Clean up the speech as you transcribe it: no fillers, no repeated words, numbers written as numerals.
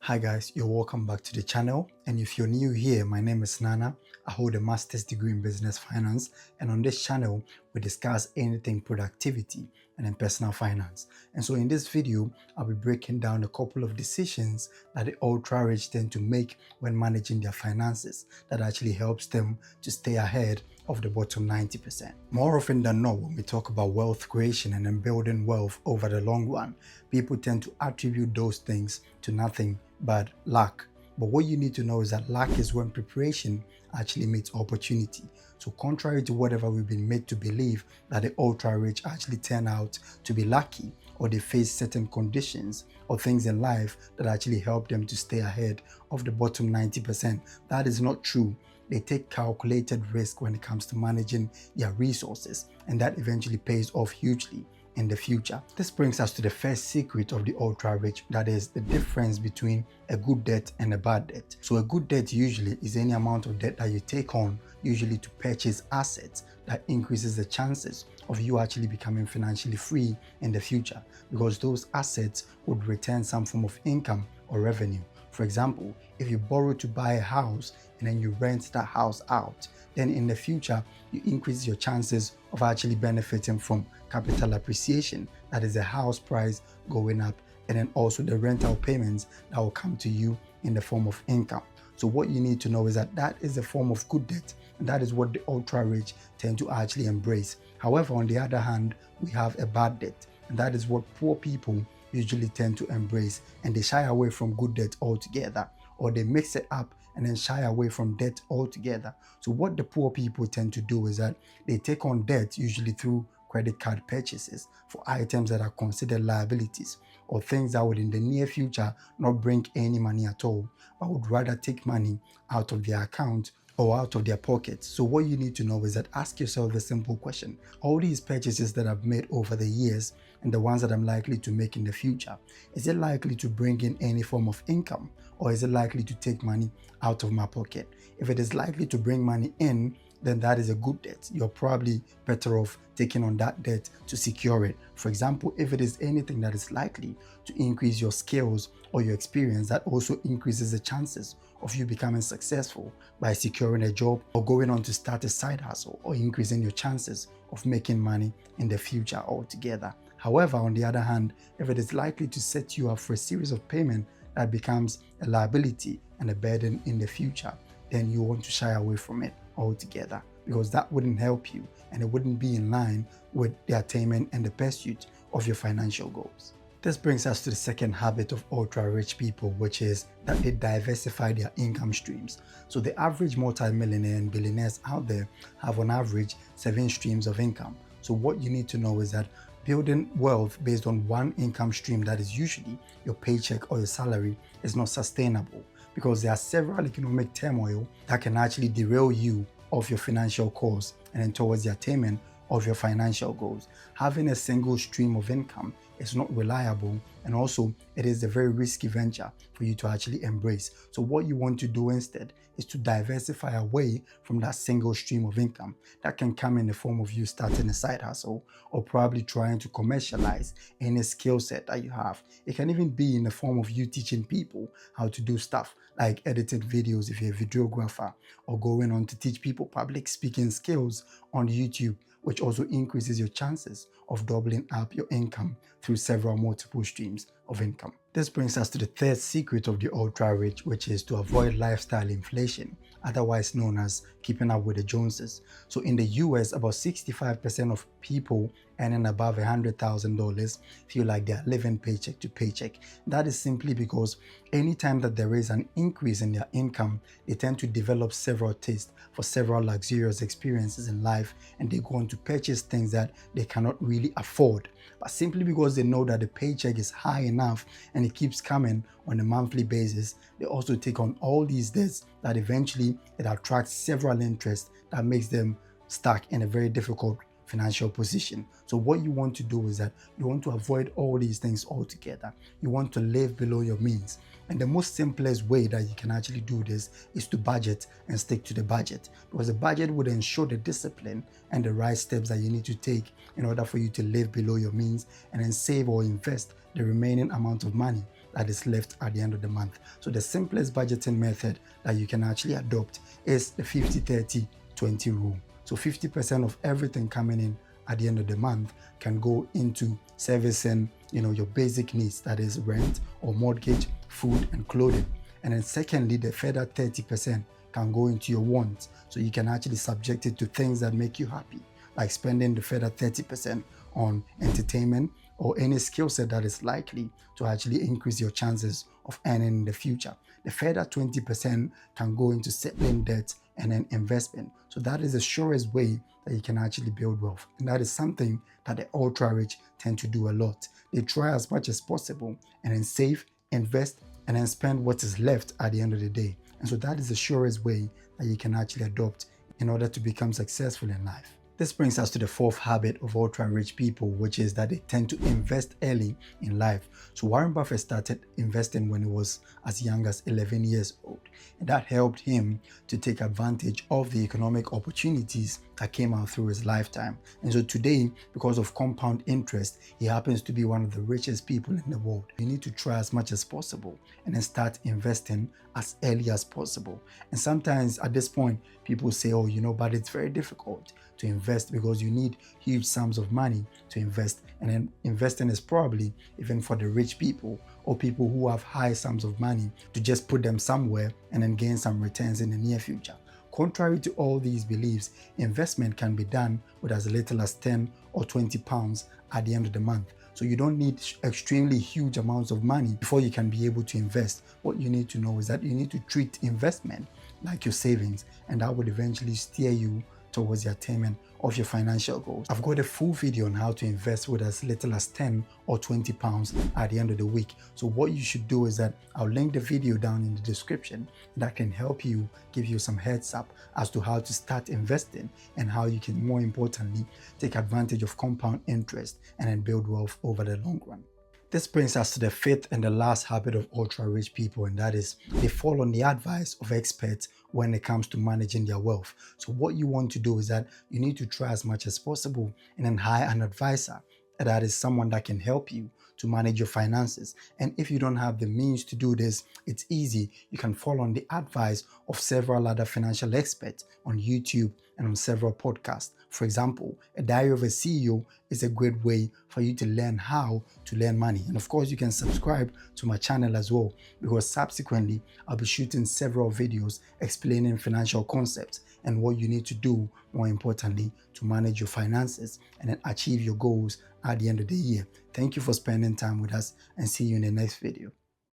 Hi guys, you're welcome back to the channel, and if you're new here, my name is Nana. I hold a master's degree in business finance, and on this channel we discuss anything productivity and in personal finance. And so in this video I'll be breaking down a couple of decisions that the ultra rich tend to make when managing their finances that actually helps them to stay ahead of the bottom 90%. More often than not, when we talk about wealth creation and then building wealth over the long run, people tend to attribute those things to nothing but luck. But what you need to know is that luck is when preparation actually meets opportunity. So contrary to whatever we've been made to believe, that the ultra rich actually turn out to be lucky, or they face certain conditions or things in life that actually help them to stay ahead of the bottom 90%. That is not true. They take calculated risk when it comes to managing their resources, and that eventually pays off hugely in the future. This brings us to the first secret of the ultra rich, that is the difference between a good debt and a bad debt. So a good debt usually is any amount of debt that you take on, usually to purchase assets that increases the chances of you actually becoming financially free in the future, because those assets would return some form of income or revenue. For example, if you borrow to buy a house and then you rent that house out, then in the future you increase your chances of actually benefiting from capital appreciation, that is the house price going up, and then also the rental payments that will come to you in the form of income. So what you need to know is that that is a form of good debt, and that is what the ultra rich tend to actually embrace. However, on the other hand, we have a bad debt, and that is what poor people usually tend to embrace, and they shy away from good debt altogether, or they mix it up and then shy away from debt altogether. So what the poor people tend to do is that they take on debt usually through credit card purchases for items that are considered liabilities, or things that would in the near future not bring any money at all, but would rather take money out of their account or out of their pockets. So what you need to know is that ask yourself the simple question: all these purchases that I've made over the years and the ones that I'm likely to make in the future, is it likely to bring in any form of income, or is it likely to take money out of my pocket? If it is likely to bring money in, then that is a good debt. You're probably better off taking on that debt to secure it. For example, if it is anything that is likely to increase your skills or your experience, that also increases the chances of you becoming successful by securing a job or going on to start a side hustle, or increasing your chances of making money in the future altogether. However, on the other hand, if it is likely to set you up for a series of payment that becomes a liability and a burden in the future, then you want to shy away from it altogether, because that wouldn't help you and it wouldn't be in line with the attainment and the pursuit of your financial goals. This brings us to the second habit of ultra rich people, which is that they diversify their income streams. So the average multi-millionaire and billionaires out there have on average 7 streams of income. So what you need to know is that building wealth based on one income stream, that is usually your paycheck or your salary, is not sustainable, because there are several economic turmoil that can actually derail you off your financial course and then towards the attainment of your financial goals. Having a single stream of income is not reliable, and also it is a very risky venture for you to actually embrace. So what you want to do instead is to diversify away from that single stream of income. That can come in the form of you starting a side hustle, or probably trying to commercialize any skill set that you have. It can even be in the form of you teaching people how to do stuff like edited videos if you're a videographer, or going on to teach people public speaking skills on YouTube, which also increases your chances of doubling up your income through several multiple streams of income. This brings us to the third secret of the ultra rich, which is to avoid lifestyle inflation, otherwise known as keeping up with the Joneses. So in the US, about 65% of people earning above $100,000 feel like they are living paycheck to paycheck. That is simply because anytime that there is an increase in their income, they tend to develop several tastes for several luxurious experiences in life, and they go on to purchase things that they cannot really afford. But simply because they know that the paycheck is high enough and it keeps coming on a monthly basis, they also take on all these debts that eventually it attracts several interests that makes them stuck in a very difficult financial position. So what you want to do is that you want to avoid all these things altogether. You want to live below your means. And the most simplest way that you can actually do this is to budget and stick to the budget, because the budget would ensure the discipline and the right steps that you need to take in order for you to live below your means, and then save or invest the remaining amount of money that is left at the end of the month. So the simplest budgeting method that you can actually adopt is the 50-30-20 rule. So 50% of everything coming in at the end of the month can go into servicing, your basic needs, that is rent or mortgage, food and clothing. And then secondly, the further 30% can go into your wants. So you can actually subject it to things that make you happy, like spending the further 30% on entertainment or any skill set that is likely to actually increase your chances of earning in the future. The further 20% can go into settling debt and then investment. So that is the surest way that you can actually build wealth. And that is something that the ultra rich tend to do a lot. They try as much as possible and then save, invest, and then spend what is left at the end of the day. And so that is the surest way that you can actually adopt in order to become successful in life. This brings us to the fourth habit of ultra-rich people, which is that they tend to invest early in life. So Warren Buffett started investing when he was as young as 11 years old, and that helped him to take advantage of the economic opportunities that came out through his lifetime. And so today, because of compound interest, he happens to be one of the richest people in the world. You need to try as much as possible and then start investing as early as possible. And sometimes at this point, people say, oh, but it's very difficult to invest because you need huge sums of money to invest. And then investing is probably even for the rich people or people who have high sums of money to just put them somewhere and then gain some returns in the near future. Contrary to all these beliefs, investment can be done with as little as 10 or 20 pounds at the end of the month. So you don't need extremely huge amounts of money before you can be able to invest. What you need to know is that you need to treat investment like your savings, and that would eventually steer you towards the attainment of your financial goals. I've got a full video on how to invest with as little as 10 or 20 pounds at the end of the week. So what you should do is that I'll link the video down in the description, and that can help you, give you some heads up as to how to start investing and how you can, more importantly, take advantage of compound interest and then build wealth over the long run. This brings us to the fifth and the last habit of ultra-rich people, and that is they follow the advice of experts when it comes to managing their wealth. So what you want to do is that you need to try as much as possible and then hire an advisor. That is someone that can help you to manage your finances. And if you don't have the means to do this, it's easy. You can follow on the advice of several other financial experts on YouTube and on several podcasts. For example, A Diary of a CEO is a great way for you to learn how to learn money. And of course, you can subscribe to my channel as well, because subsequently I'll be shooting several videos explaining financial concepts and what you need to do, more importantly, to manage your finances and then achieve your goals at the end of the year. Thank you for spending time with us, and see you in the next video.